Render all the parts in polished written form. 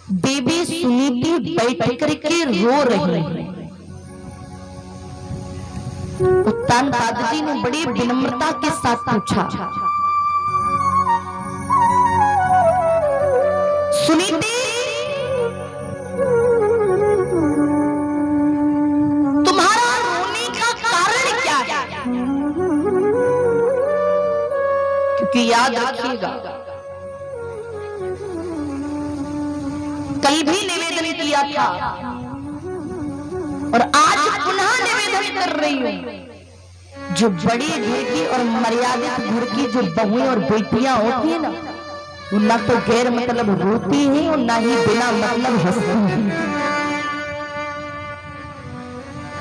देवी सुनीति बैठ करके रो रही है। उत्तान पाद जी ने बड़ी विनम्रता के साथ पूछा, सुनीति तुम्हारा रोने का कारण क्या है? क्योंकि याद रखिएगा, कल भी निवेदन किया था और आज पुनः निवेदन कर रही हूं। जो बड़ी घर की और मर्यादित घर की जो बहुएं और बेटियां होती है ना, वो ना तो गैर मतलब रोती है और ना ही बिना मतलब हंसती है।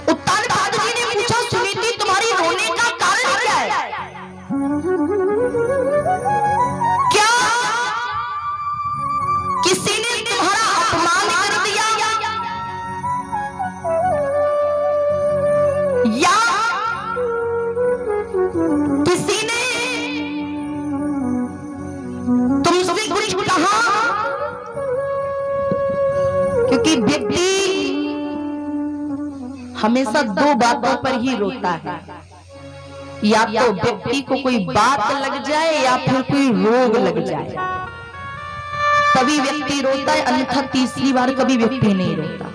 उत्तान पाद जी ने पूछा, सुनीति तुम्हारी रोने का कारण क्या है? क्या किसी ने तुम्हारा अपमान कर दिया या किसी ने तुमसे कुछ कहा? क्योंकि व्यक्ति हमेशा दो बातों पर ही रोता है, या तो व्यक्ति को कोई बात लग जाए या फिर कोई रोग लग जाए, तभी व्यक्ति रोता है, अन्यथा तीसरी बार कभी व्यक्ति नहीं रोता।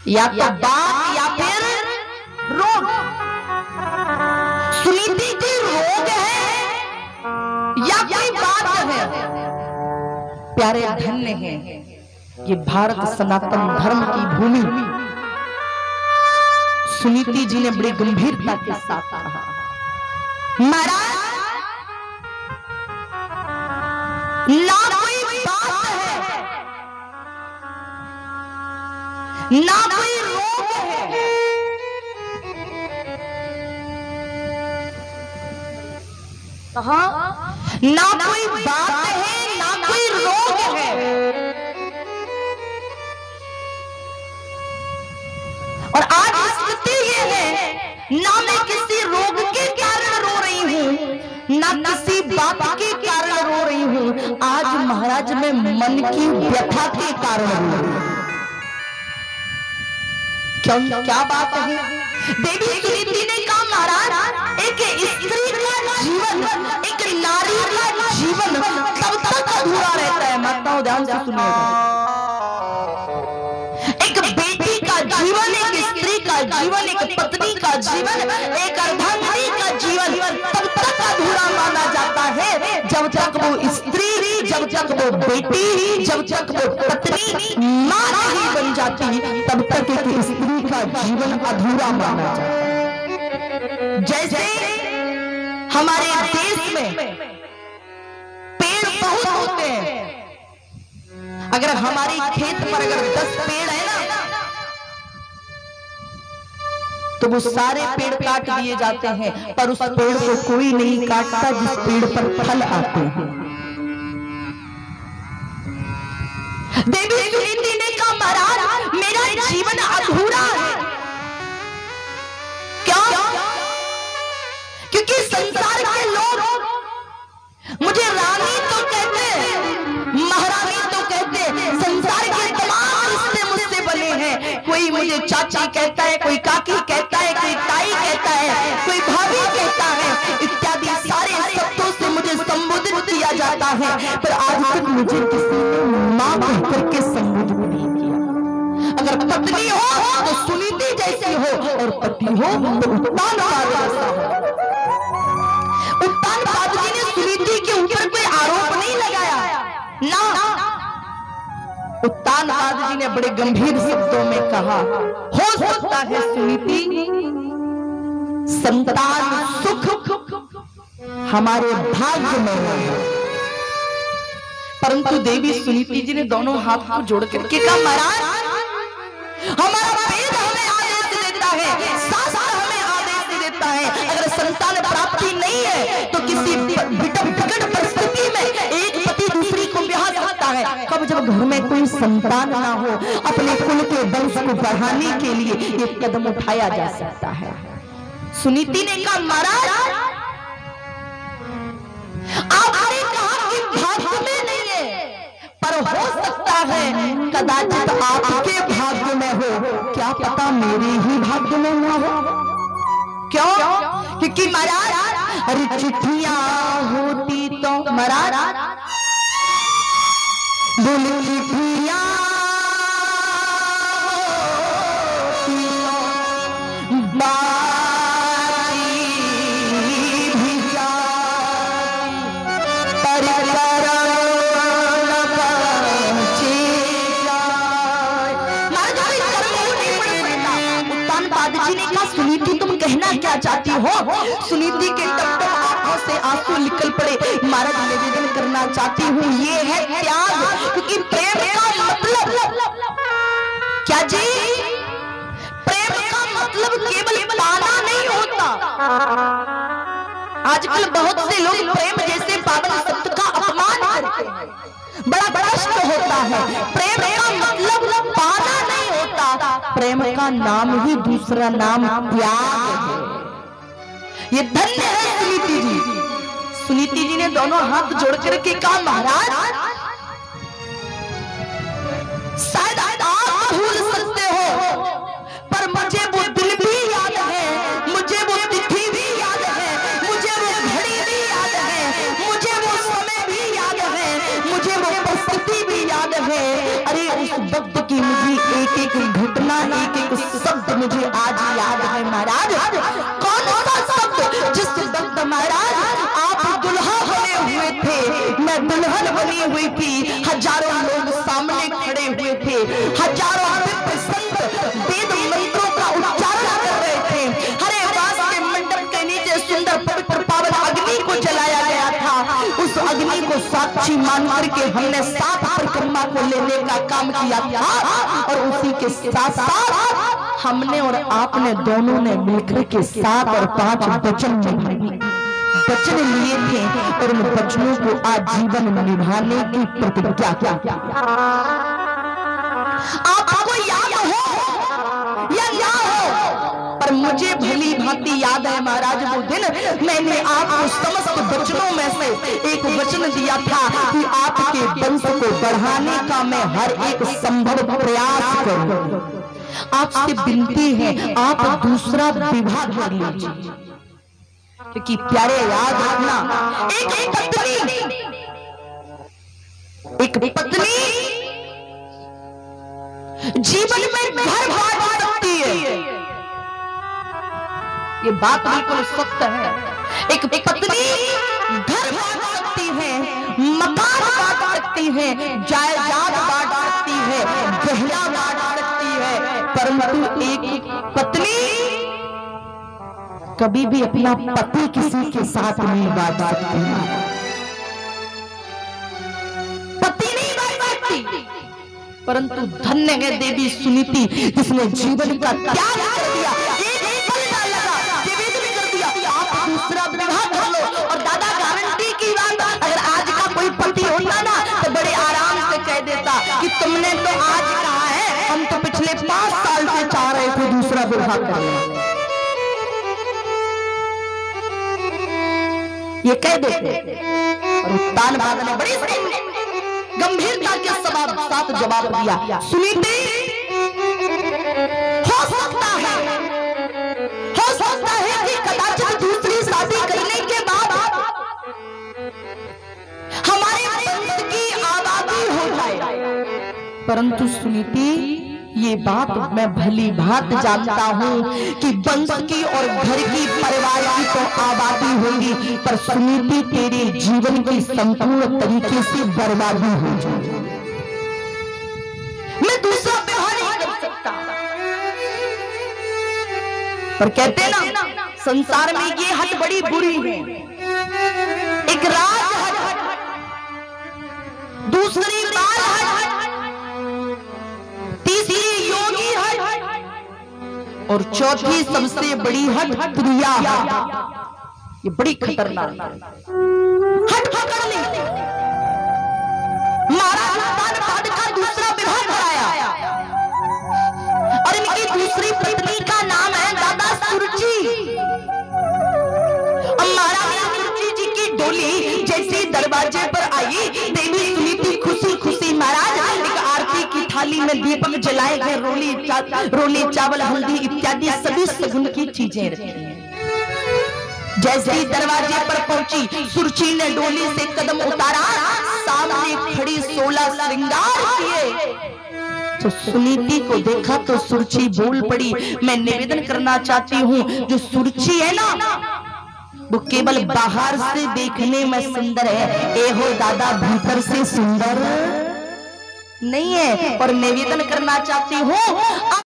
या तो बात या फिर रोग। सुनीति की रोग है या कोई बात है? प्यारे धन्य है ये भारत सनातन धर्म की भूमि। सुनीति जी ने बड़ी गंभीरता के साथ कहा, महाराज ना कोई बात है ना कोई रोग है, कहा ना कोई बात है ना कोई रोग है, और आज स्थिति ये है, ना मैं किसी रोग के कारण रो रही हूं ना किसी बात के कारण रो रही हूं, आज महाराज मैं मन की व्यथा के कारण रो रही हूं। क्यों, क्या बात है? देवी सुनीति ने कहा, महाराज एक स्त्री का जीवन, एक नारी का जीवन तब तक अधूरा रहता है। माताओं ध्यान से सुनिएगा, एक बेटी का जीवन, एक स्त्री का जीवन, एक पत्नी का जीवन, एक अर्धांगिनी का जीवन तब तक अधूरा माना जाता है जब तक वो स्त्री, जब तक वो बेटी, जब तक वो पत्नी मां नहीं बन जाती, तब तक एक स्त्री का जीवन अधूरा माना जाता है। जैसे हमारे देश में पेड़ बहुत होते हैं, अगर हमारे खेत पर अगर 10 पेड़ है ना, तो वो सारे पेड़ काट दिए जाते हैं, पर उस पेड़ को कोई नहीं काटता जिस पेड़ पर फल आते हैं। देवी सुनीति ने कहा, महाराज मेरा जीवन अधूरा है। क्यों? क्योंकि संसार के लोग मुझे रानी तो कहते, महारानी तो कहते, संसार के तमाम रिश्ते मुझसे बने हैं। कोई मुझे चाची कहता है, कोई काकी कहता है, कोई ताई कहता है, कोई भाभी कहता है, इत्यादि सारे शब्दों से मुझे संबोधित किया जाता है, पर आज तक मुझे किसी ने मां कहकर के संबोधित नहीं किया। अगर पत्नी हो तो सुनीति जैसी हो, और पति हो तो उत्तान पाद जैसा हो। उत्तान पाद जी ने सुनीति के ऊपर कोई आरोप नहीं लगाया ना। उत्तान पाद जी ने बड़े गंभीर शब्दों में कहा, हो सकता है सुनीति संतान सुख हमारे भाग्य में है, परंतु देवी सुनीति जी ने दोनों हाथ को जोड़ करके कहा, महाराज हमारा वेद हमें आदेश देता है, शास्त्र हमें आदेश देता है, अगर संतान प्राप्ति नहीं है तो किसी विकट परिस्थिति में एक पति दूसरी को ब्याह सकता है। कब जब घर में कोई संतान ना हो, अपने कुल के वंश को बढ़ाने के लिए ये कदम उठाया जा सकता है। सुनीति ने कहा, महाराज आपने कहा कि भाग्य में नहीं है, पर हो सकता है कदाचित आपके भाग्य में हो, क्या पता मेरे ही भाग्य में ना हो। क्यों? क्योंकि महाराज अरे चिट्ठियां होती तो महाराज बोल चिट्ठियां सुनीति तुम कहना क्या चाहती हो? सुनीति के टप-टप आंखों से आंसू निकल पड़े। महाराज निवेदन करना चाहती हूँ ये है त्याग, क्योंकि प्रेम का मतलब क्या जी? प्रेम का मतलब केवल पाना नहीं होता। आजकल बहुत से लोग प्रेम जैसे पावन शब्द का अपमान करते हैं, बड़ा कष्ट होता है। प्रेम का मतलब पाना नहीं होता, प्रेम का नाम ही दूसरा नाम त्याग है। ये धन्य है सुनीति जी। सुनीति जी ने दोनों हाथ जोड़ करके कहा महाराज शायद आप भूल सकते हो, पर मुझे वो दिल भी याद है, मुझे वो तिथि भी याद है, मुझे वो घड़ी भी याद है, मुझे वो समय भी याद है, मुझे वो परिस्थिति भी याद है। अरे उस वक्त की मुझे एक एक घटना, एक एक शब्द मुझे आज याद है महाराज। कौन सा शब्द? जिस वक्त महाराज आप दुल्हा बने हुए थे, मैं दुल्हन बनी हुई थी, हजारों लोग सामने खड़े हुए थे, हजारों दिव्य संत वेद मंत्रों का उच्चारण कर रहे थे। हरे बास के मंडप के नीचे सुंदर पवित्र पावन अग्नि को जलाया गया था। उस अग्नि को साक्षी मान करके हमने 7 परिक्रमा को लेने का काम किया था, और उसी के साथ साथ हमने और आपने दोनों ने मिलकर के 7 और 5 वचन लिए थे, और उन वचनों को आजीवन निभाने की प्रतिज्ञा किया। आपको याद हो या ना हो, पर मुझे भली भांति याद है महाराज वो दिन मैंने आपको समस्त वचनों में से एक वचन दिया था कि आपके वंश को बढ़ाने का मैं हर एक संभव प्रयास करूं। आपसे विनती है आप दूसरा विवाह कर लीजिए, क्योंकि प्यारे याद रखना एक पत्नी जीवन में घर बांट सकती है, ये बात बिल्कुल सत्य है। एक पत्नी घर बांट सकती है, मकान बांट सकती है, जायदाद बांट सकती है, गहना बांट सकती है, परंतु एक पत्नी कभी भी अपना पति किसी के साथ नहीं बांट सकती, पति नहीं बांट सकती। परंतु धन्य है देवी सुनीति जिसने जीवन का त्याग कर दिया, एक पल ना लगा, निवेदन कर दिया आप दूसरा विवाह कर लो। और दादा गारंटी की बात, अगर आज का कोई पति होता ना तो बड़े आराम से कह देता कि तुमने तो आज कहा है, हम तो पिछले 5 साल से चाह रहे थे दूसरा विवाह करना, ये कह देते। और उत्तान बाबा ने बड़ी गंभीरता के साथ जवाब दिया, सुनीति हो सकता है कि कदाचित दूसरी शादी करने के बाद हमारे वंश की आबादी हो जाए, परंतु सुनीति ये बात मैं भली भांति जानता हूँ कि वंश की और घर की परिवार की तो आबादी होगी, पर सुनीति तेरे जीवन की संपूर्ण तरीके से बर्बादी हो जाएगी। मैं दूसरा विवाह नहीं कर सकता, पर कहते ना संसार में ये हट बड़ी बुरी है। एक राज हट, दूसरी बाल हट, तीसरी योगी हट, और चौथी सबसे बड़ी हट प्रिया हट। ये बड़ी खतरनाक है। हट पकड़ ली, महाराज का दूसरा विवाह कराया, और इनकी दूसरी पत्नी का नाम है दादा सुरुचि। महारानी सुरुचि जी की डोली जैसे दरवाजे पर आई, देवी सुनीति खुशी खुशी महाराज थाली में दीपक जलाए गए, रोली चावल हल्दी इत्यादि सभी सगुन की चीजें रखी हैं। जैसे ही दरवाजे पर पहुंची, सुरची ने डोली से कदम उतारा, सामने खड़ी 16 श्रृंगार किए। तो सुनीति को देखा तो सुरची बोल पड़ी, मैं निवेदन करना चाहती हूँ, जो सुरची है ना वो केवल बाहर से देखने में सुंदर है, ए हो दादा भीतर से सुंदर नहीं है। और निवेदन करना चाहती हूँ